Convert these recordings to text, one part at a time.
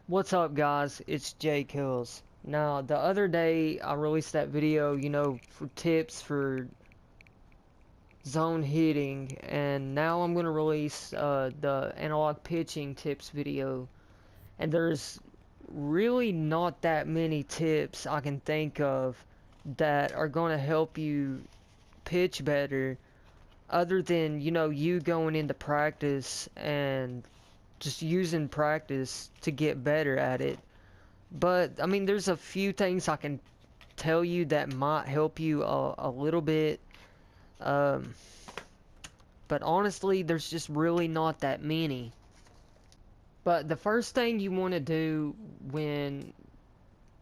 What's up, guys? It's Jay Kills. Now, the other day I released that video, for tips for zone hitting, and now I'm gonna release the analog pitching tips video. And there's really not that many tips I can think of that are gonna help you pitch better, other than, you going into practice and just using practice to get better at it. But, I mean, there's a few things I can tell you that might help you a little bit. Um, but honestly, there's just really not that many. But the first thing you want to do when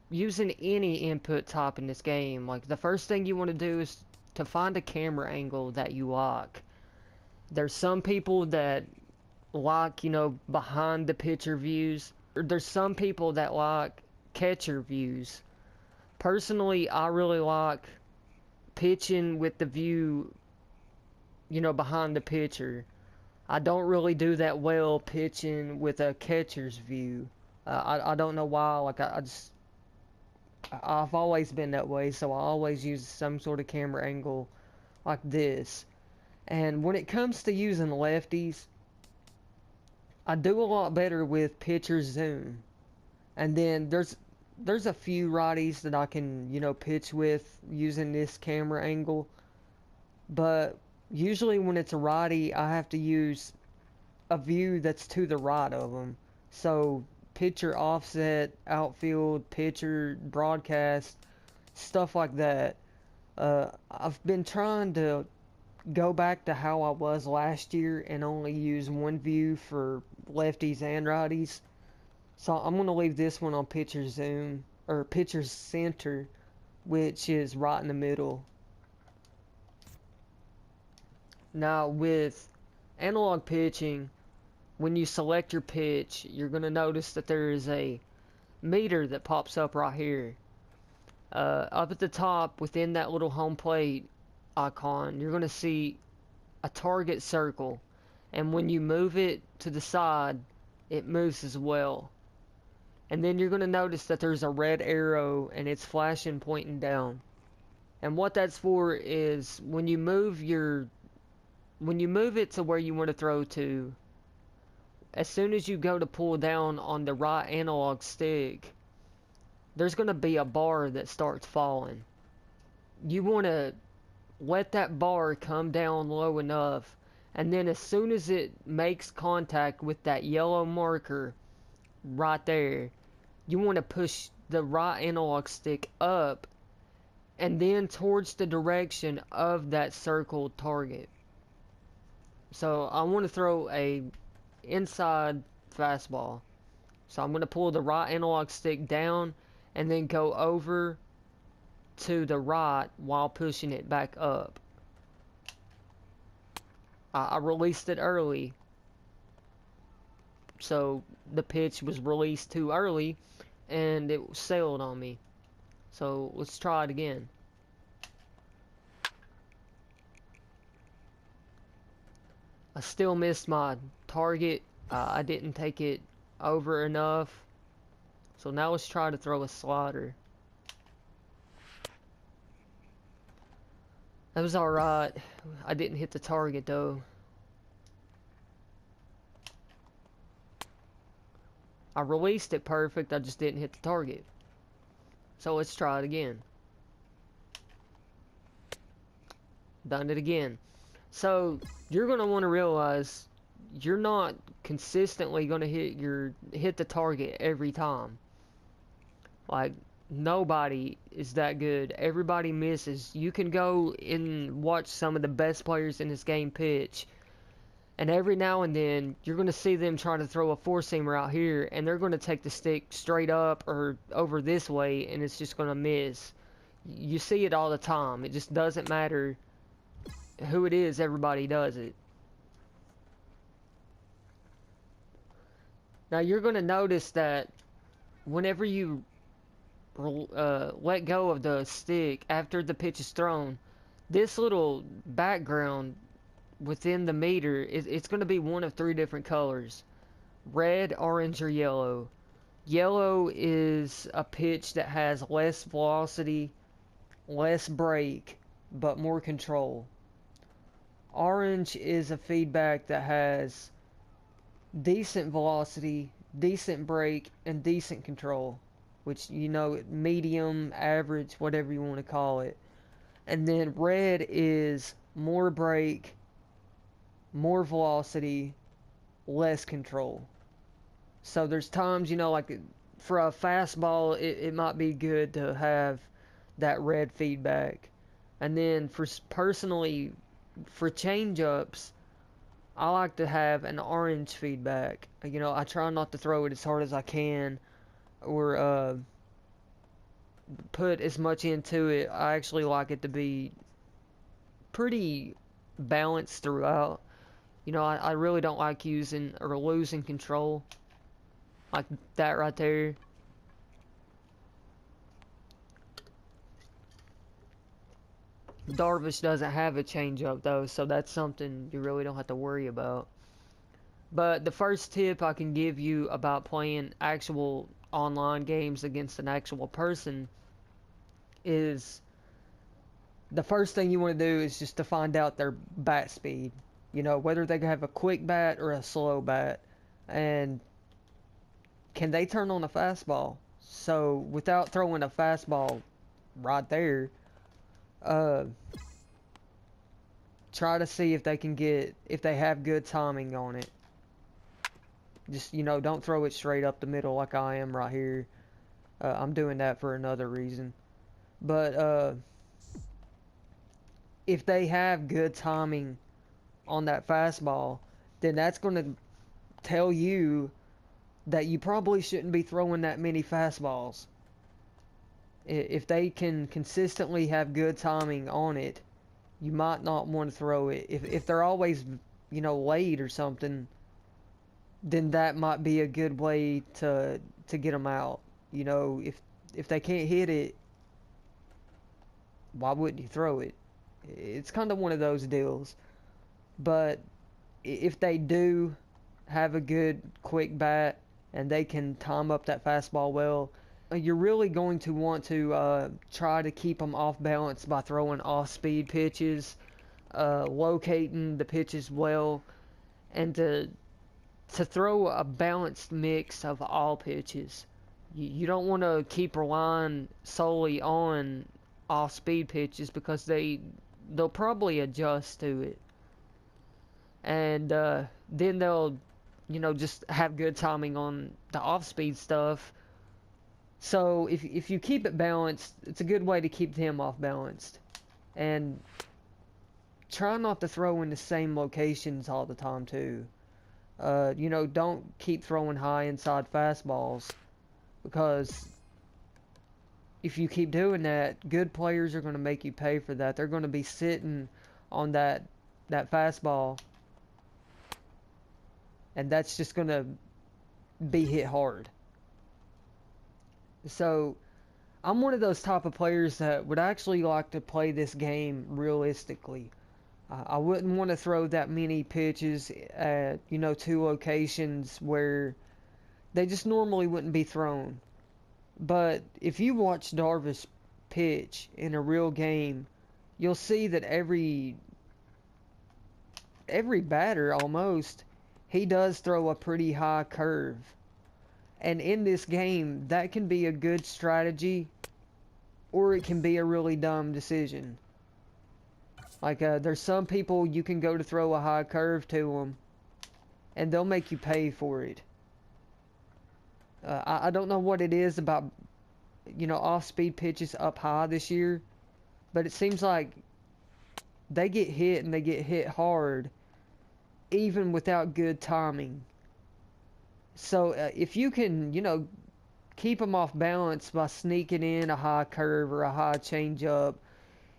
using any input type in this game, like the first thing you want to do is to find a camera angle that you like. There's some people that like, behind the pitcher views. There's some people that like catcher views. Personally, I really like pitching with the view, behind the pitcher. I don't really do that well pitching with a catcher's view. I don't know why. Like I've always been that way, so I always use some sort of camera angle like this. And when it comes to using lefties, I do a lot better with pitcher zoom. And then there's a few righties that I can, pitch with using this camera angle. But usually when it's a righty, I have to use a view that's to the right of them. So pitcher offset, outfield, pitcher, broadcast, stuff like that. I've been trying to go back to how I was last year and only use one view for lefties and righties. So I'm going to leave this one on pitcher zoom, or pitcher center, which is right in the middle. Now with analog pitching, when you select your pitch, you're going to notice that there is a meter that pops up right here. Up at the top, within that little home plate icon, you're going to see a target circle. And when you move it to the side, it moves as well. And then you're going to notice that there's a red arrow and it's flashing pointing down. And what that's for is when you move it to where you want to throw to, as soon as you go to pull down on the right analog stick, there's going to be a bar that starts falling. You want to let that bar come down low enough, and then as soon as it makes contact with that yellow marker right there, you want to push the right analog stick up and then towards the direction of that circled target. So I want to throw a inside fastball. So I'm going to pull the right analog stick down and then go over to the right while pushing it back up. I released it early, so the pitch was released too early and it sailed on me. So let's try it again. I still missed my target. I didn't take it over enough. So now let's try to throw a slider. That was alright. I didn't hit the target though. I released it perfect, I just didn't hit the target. So let's try it again. Done it again. So you're going to want to realize you're not consistently going to hit the target every time. Like, nobody is that good. Everybody misses. You can go and watch some of the best players in this game pitch, and every now and then you're going to see them try to throw a four-seamer out here, and they're going to take the stick straight up or over this way, and it's just going to miss. You see it all the time. It just doesn't matter who it is, everybody does it. Now you're going to notice that whenever you let go of the stick after the pitch is thrown, this little background within the meter, it's going to be one of three different colors: red, orange, or yellow. Yellow is a pitch that has less velocity, less break, but more control. Orange is a feedback that has decent velocity, decent break, and decent control, which, you know, medium, average, whatever you want to call it. And then red is more break, more velocity, less control. So there's times, you know, like for a fastball, it might be good to have that red feedback. And then for personally, for changeups, I like to have an orange feedback. You know, I try not to throw it as hard as I can, or put as much into it. I actually like it to be pretty balanced throughout. You know, I really don't like using or losing control like that right there. Darvish doesn't have a changeup though, so that's something you really don't have to worry about. But the first tip I can give you about playing actual online games against an actual person is the first thing you want to do is just to find out their bat speed. You know, whether they have a quick bat or a slow bat. And can they turn on a fastball? So without throwing a fastball right there, try to see if they can get, if they have good timing on it. Just, you know, don't throw it straight up the middle like I am right here. I'm doing that for another reason. But if they have good timing on that fastball, then that's going to tell you that you probably shouldn't be throwing that many fastballs. If they can consistently have good timing on it, you might not want to throw it. If they're always, you know, late or something, then that might be a good way to get them out. You know, if they can't hit it, why wouldn't you throw it? It's kind of one of those deals. But if they do have a good quick bat and they can time up that fastball well, you're really going to want to try to keep them off balance by throwing off-speed pitches, locating the pitches well, and to throw a balanced mix of all pitches. You don't want to keep relying solely on off-speed pitches because they'll probably adjust to it. And then they'll, you know, just have good timing on the off-speed stuff. So if you keep it balanced, it's a good way to keep them off balanced. And try not to throw in the same locations all the time too. You know, don't keep throwing high inside fastballs, because if you keep doing that, good players are going to make you pay for that. They're going to be sitting on that fastball, and that's just going to be hit hard. So I'm one of those type of players that would actually like to play this game realistically. I wouldn't want to throw that many pitches at, you know, two locations where they just normally wouldn't be thrown. But if you watch Darvish pitch in a real game, you'll see that every batter almost, he does throw a pretty high curve. And in this game, that can be a good strategy, or it can be a really dumb decision. Like, there's some people you can go to throw a high curve to them, and they'll make you pay for it. I don't know what it is about, you know, off-speed pitches up high this year, but it seems like they get hit, and they get hit hard, even without good timing. So if you can, you know, keep them off balance by sneaking in a high curve or a high changeup,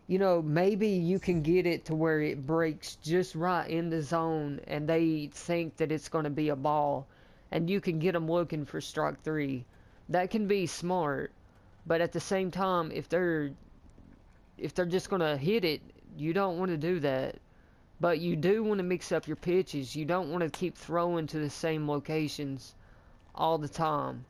you know, maybe you can get it to where it breaks just right in the zone and they think that it's going to be a ball, and you can get them looking for strike three. That can be smart, but at the same time, if they're just going to hit it, you don't want to do that. But you do want to mix up your pitches. You don't want to keep throwing to the same locations all the time.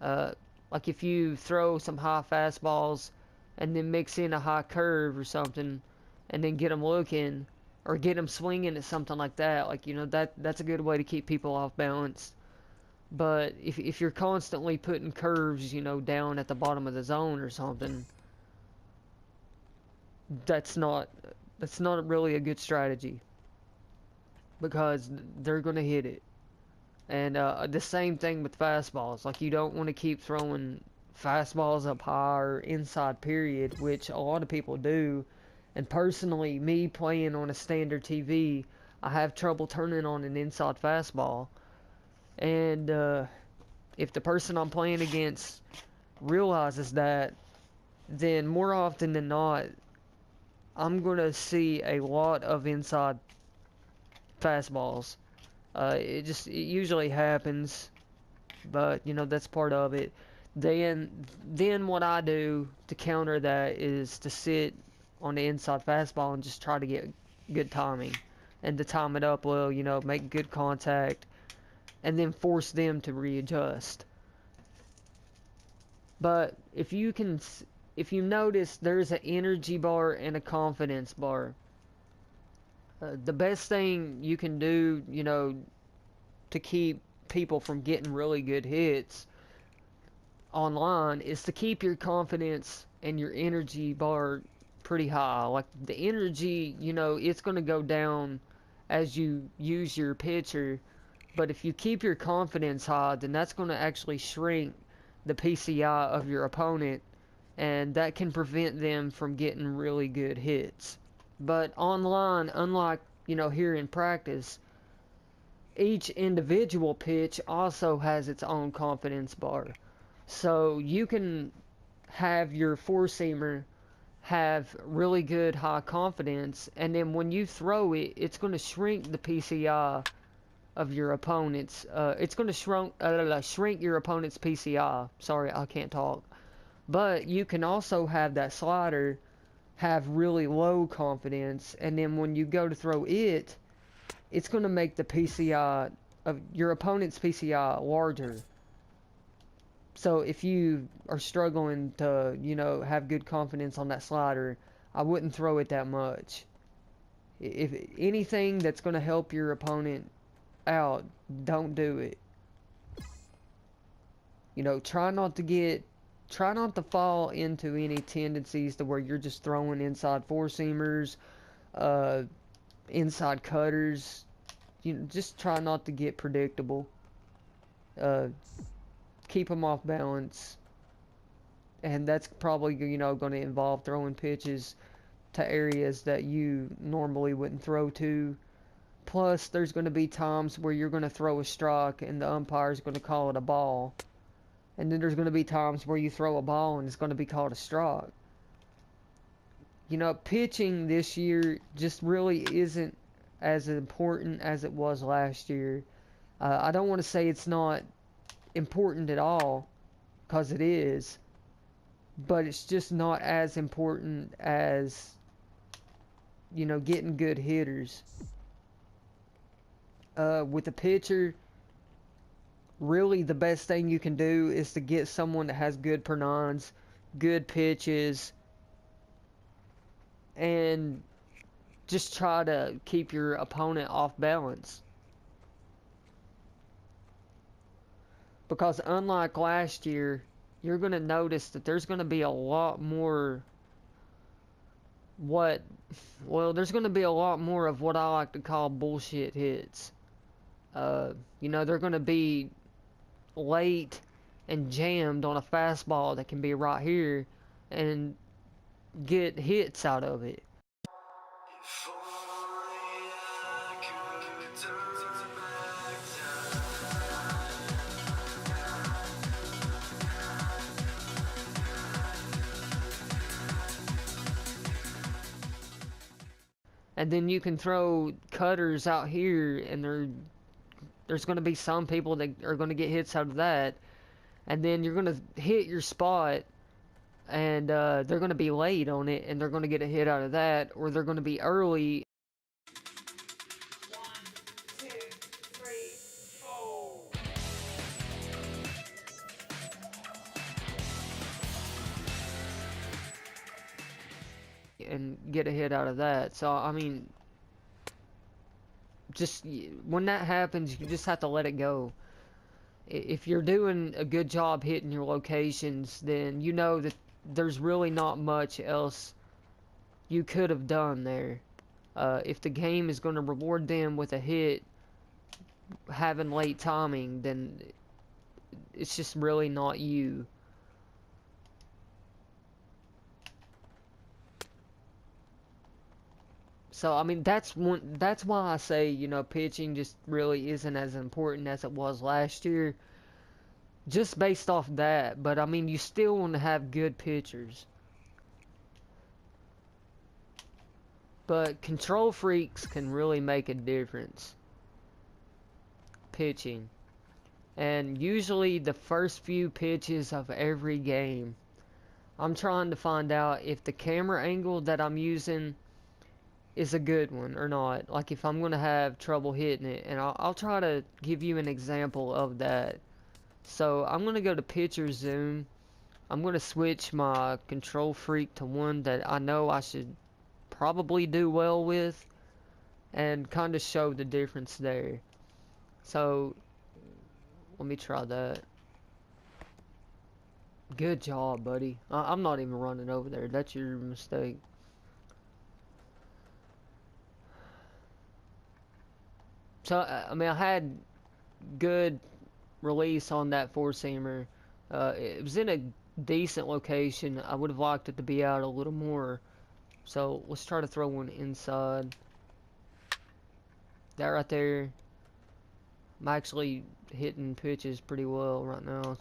Uh, like if you throw some high fastballs and then mix in a high curve or something, and then get them looking or get them swinging at something like that, like that's a good way to keep people off balance. But if you're constantly putting curves, down at the bottom of the zone or something, that's not really a good strategy because they're gonna hit it. And the same thing with fastballs. Like you don't want to keep throwing fastballs up high or inside period, which a lot of people do. And personally, me playing on a standard TV, I have trouble turning on an inside fastball. And if the person I'm playing against realizes that, then more often than not, I'm going to see a lot of inside fastballs. It usually happens, but that's part of it. Then what I do to counter that is to sit on the inside fastball and just try to get good timing, and to time it up well. Make good contact, and then force them to readjust. But if you notice, there's an energy bar and a confidence bar. The best thing you can do, to keep people from getting really good hits online is to keep your confidence and your energy bar pretty high. Like the energy, it's going to go down as you use your pitcher, but if you keep your confidence high, then that's going to actually shrink the PCI of your opponent, and that can prevent them from getting really good hits. But online, unlike, here in practice, each individual pitch also has its own confidence bar. So you can have your four-seamer have really good high confidence, and then when you throw it, it's going to shrink the PCI of your opponent's. It's going to shrink your opponent's PCI. Sorry, I can't talk. But you can also have that slider have really low confidence, and then when you go to throw it, it's going to make the PCI of your opponent's PCI larger. So if you are struggling to, have good confidence on that slider, I wouldn't throw it that much. If anything that's going to help your opponent out, don't do it. Try not to fall into any tendencies to where you're just throwing inside four-seamers, inside cutters. Just try not to get predictable. Keep them off balance, and that's probably going to involve throwing pitches to areas that you normally wouldn't throw to. Plus, there's going to be times where you're going to throw a strike and the umpire's going to call it a ball, and then there's going to be times where you throw a ball and it's going to be called a strike. Pitching this year just really isn't as important as it was last year. I don't want to say it's not important at all, because it is, but it's just not as important as getting good hitters. With a pitcher, really the best thing you can do is to get someone that has good pronouns, good pitches, and just try to keep your opponent off balance. Because unlike last year, you're going to notice that there's going to be a lot more there's going to be a lot more of what I like to call bullshit hits. They're going to be late and jammed on a fastball that can be right here and get hits out of it. And then you can throw cutters out here, and there's going to be some people that are going to get hits out of that. And then you're going to hit your spot, and they're going to be late on it, and they're going to get a hit out of that, or they're going to be early. 1, 2, 3, 4. and get a hit out of that. So I mean, just when that happens, you just have to let it go. If you're doing a good job hitting your locations, then you know that there's really not much else you could have done there. If the game is going to reward them with a hit, having late timing, then it's just really not you. So I mean, that's why I say, you know, pitching just really isn't as important as it was last year, just based off that. But I mean, you still want to have good pitchers. But control freaks can really make a difference pitching. And usually the first few pitches of every game, I'm trying to find out if the camera angle that I'm using is a good one or not. Like if I'm going to have trouble hitting it. And I'll try to give you an example of that. So I'm going to go to pitcher zoom. I'm going to switch my control freak to one that I know I should probably do well with, and kind of show the difference there. So let me try that. Good job, buddy. I'm not even running over there. That's your mistake. So I mean, I had good release on that four-seamer. It was in a decent location. I would have liked it to be out a little more. So let's try to throw one inside. That right there. I'm actually hitting pitches pretty well right now.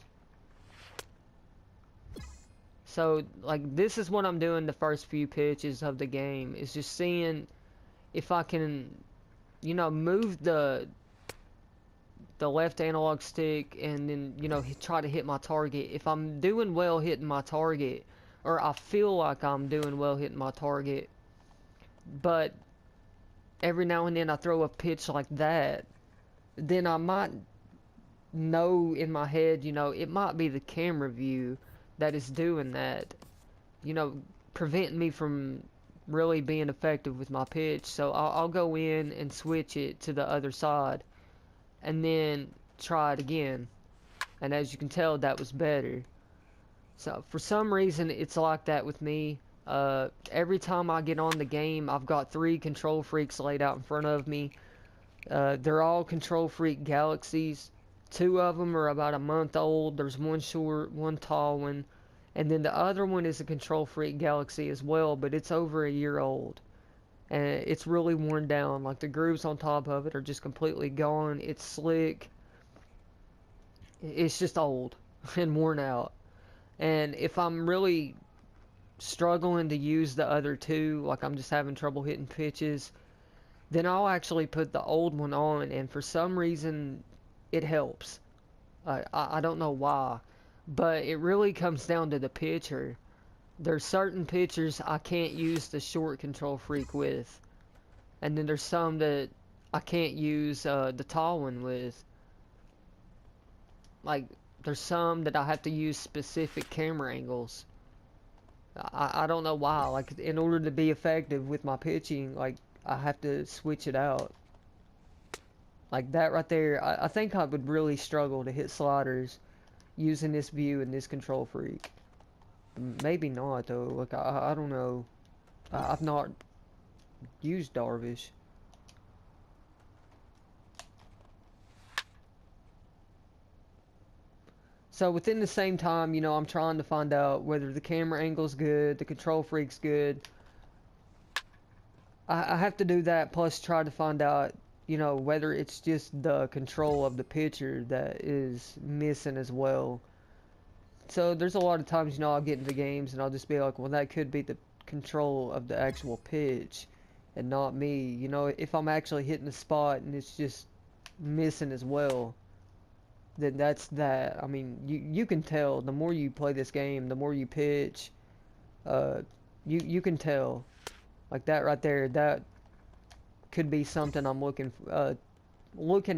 So like this is what I'm doing the first few pitches of the game, is just seeing if I can, you know, move the left analog stick and then, you know, try to hit my target. If I'm doing well hitting my target, or I feel like I'm doing well hitting my target, but every now and then I throw a pitch like that, then I might know in my head, you know, it might be the camera view that is doing that, you know, preventing me from really being effective with my pitch. So I'll go in and switch it to the other side and then try it again. And as you can tell, that was better. So for some reason, it's like that with me. Every time I get on the game, I've got 3 control freaks laid out in front of me. They're all control freak galaxies. 2 of them are about a month old. There's one short, one tall one. And then the other one is a control freak galaxy as well, but it's over a year old. And it's really worn down. Like the grooves on top of it are just completely gone. It's slick. It's just old and worn out. And if I'm really struggling to use the other 2, like I'm just having trouble hitting pitches, then I'll actually put the old one on, and for some reason it helps. I don't know why, but it really comes down to the pitcher. There's certain pitchers I can't use the short control freak with, and then there's some that I can't use the tall one with. Like, there's some that I have to use specific camera angles. I don't know why. Like, in order to be effective with my pitching, like, I have to switch it out. Like that right there, I think I would really struggle to hit sliders using this view and this control freak. Maybe not though. Like I don't know. I've not used Darvish. So within the same time, you know, I'm trying to find out whether the camera angle's good, the control freak's good. I have to do that, plus try to find out, you know, whether it's just the control of the pitcher that is missing as well. So there's a lot of times, you know, I'll get into games and I'll just be like, well, that could be the control of the actual pitch and not me. You know, if I'm actually hitting the spot and it's just missing as well, then that's that. I mean, you can tell. The more you play this game, the more you pitch, you can tell. Like that right there, that could be something I'm looking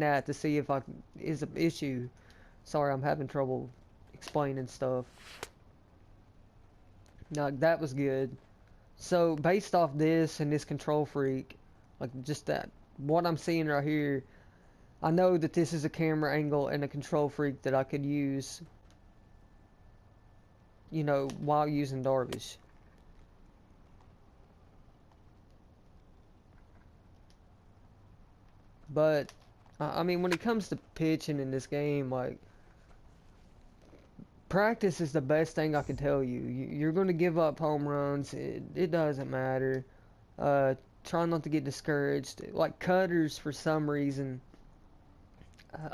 at to see if is an issue. Sorry, I'm having trouble explaining stuff. Now that was good. So based off this and this control freak, like just that, what I'm seeing right here, I know that this is a camera angle and a control freak that I could use, you know, while using Darvish. But, I mean, when it comes to pitching in this game, like, practice is the best thing I can tell you. You're going to give up home runs. It doesn't matter. Uh, Try not to get discouraged. Like, cutters, for some reason,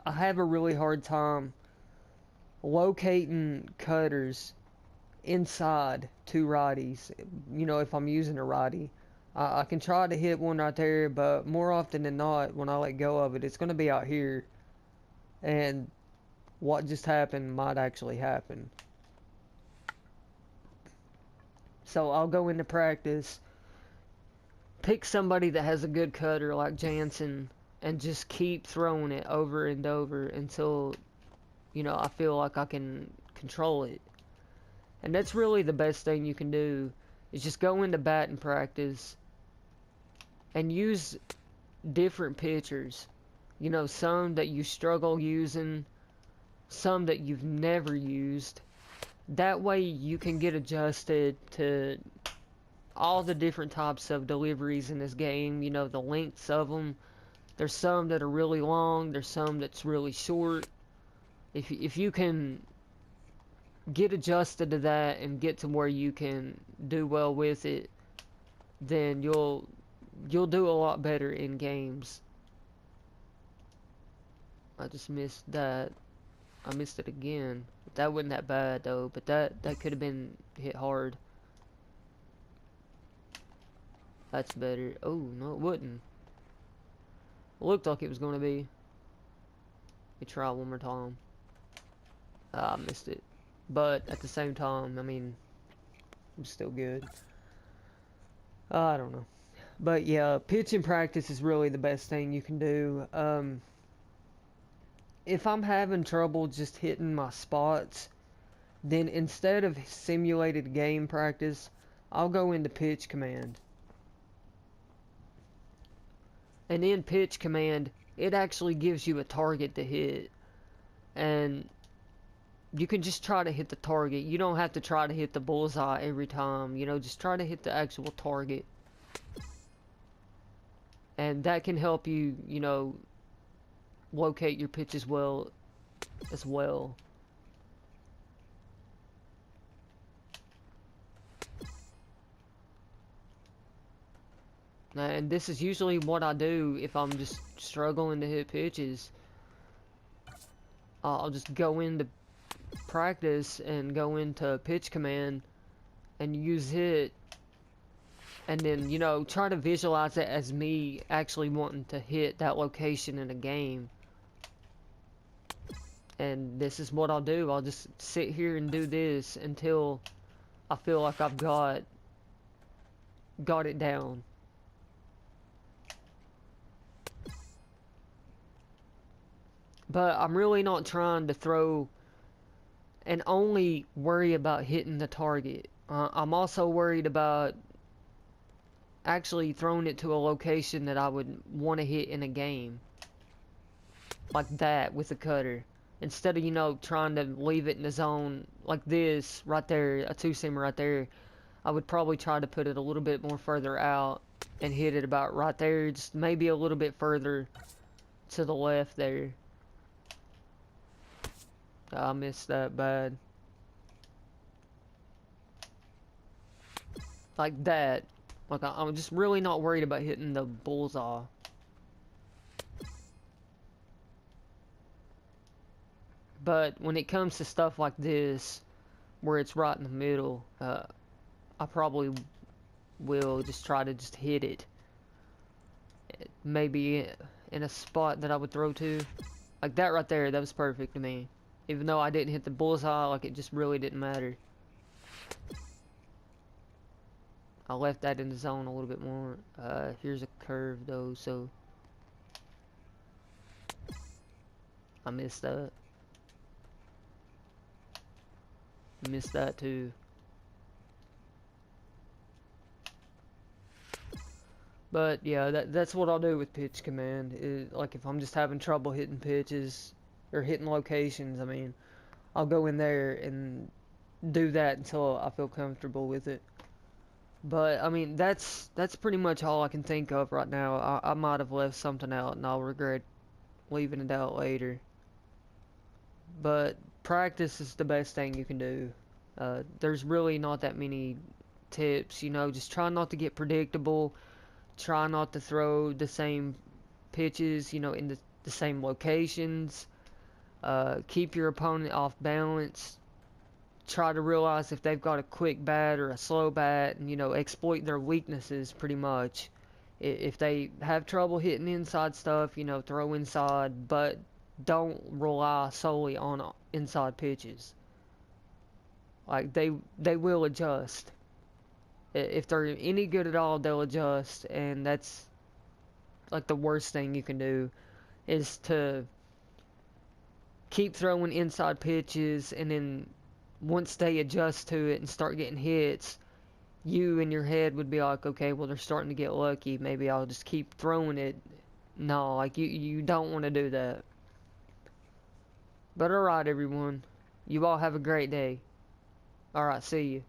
I have a really hard time locating cutters inside two righties. You know, if I'm using a righty, I can try to hit one right there, but more often than not, when I let go of it, it's going to be out here. And what just happened might actually happen. So I'll go into practice, pick somebody that has a good cutter like Jansen, and just keep throwing it over and over until, you know, I feel like I can control it. And that's really the best thing you can do, is just go into batting practice and use different pitchers. You know, some that you struggle using, some that you've never used. That way you can get adjusted to all the different types of deliveries in this game, you know, the lengths of them. There's some that are really long, there's some that's really short. If you can get adjusted to that and get to where you can do well with it, then you'll do a lot better in games. I just missed that. I missed it again. That wasn't that bad though, but that could have been hit hard. That's better. Oh, no, it wouldn't. It looked like it was going to be. Let me try one more time. I missed it. But at the same time, I mean, I'm still good. I don't know. But yeah, pitching practice is really the best thing you can do. If I'm having trouble just hitting my spots, then instead of simulated game practice, I'll go into pitch command. And in pitch command, it actually gives you a target to hit. And you can just try to hit the target. You don't have to try to hit the bullseye every time. You know, just try to hit the actual target. And that can help you, you know, locate your pitches well as well. And this is usually what I do if I'm just struggling to hit pitches. I'll just go into practice and go into pitch command and use it, and then, you know, try to visualize it as me actually wanting to hit that location in a game. And this is what I'll do. I'll just sit here and do this until I feel like I've got it down. But I'm really not trying to throw and only worry about hitting the target. I'm also worried about actually throwing it to a location that I would want to hit in a game. Like that with a cutter. Instead of, you know, trying to leave it in the zone like this right there, a two-seamer right there, I would probably try to put it a little bit more further out and hit it about right there, just maybe a little bit further to the left there. I missed that bad. Like that. Like, I'm just really not worried about hitting the bullseye. But when it comes to stuff like this, where it's right in the middle, I probably will just try to just hit it. Maybe in a spot that I would throw to. Like that right there, that was perfect to me. Even though I didn't hit the bullseye, like it just really didn't matter. I left that in the zone a little bit more. Here's a curve though, so I missed that. Missed that too. But yeah, that's what I'll do with pitch command. Like if I'm just having trouble hitting pitches or hitting locations, I mean, I'll go in there and do that until I feel comfortable with it. But I mean, that's pretty much all I can think of right now. I might have left something out and I'll regret leaving it out later. But practice is the best thing you can do. There's really not that many tips, just try not to get predictable. Try not to throw the same pitches, in the same locations. Keep your opponent off balance. Try to realize if they've got a quick bat or a slow bat and, exploit their weaknesses pretty much. If they have trouble hitting inside stuff, throw inside, but don't rely solely on inside pitches. Like they will adjust. If they're any good at all, they'll adjust, and that's like the worst thing you can do is to keep throwing inside pitches, and then once they adjust to it and start getting hits, you in your head would be like, okay, well, they're starting to get lucky. Maybe I'll just keep throwing it. No, like you don't want to do that. But alright, everyone. You all have a great day. Alright, see you.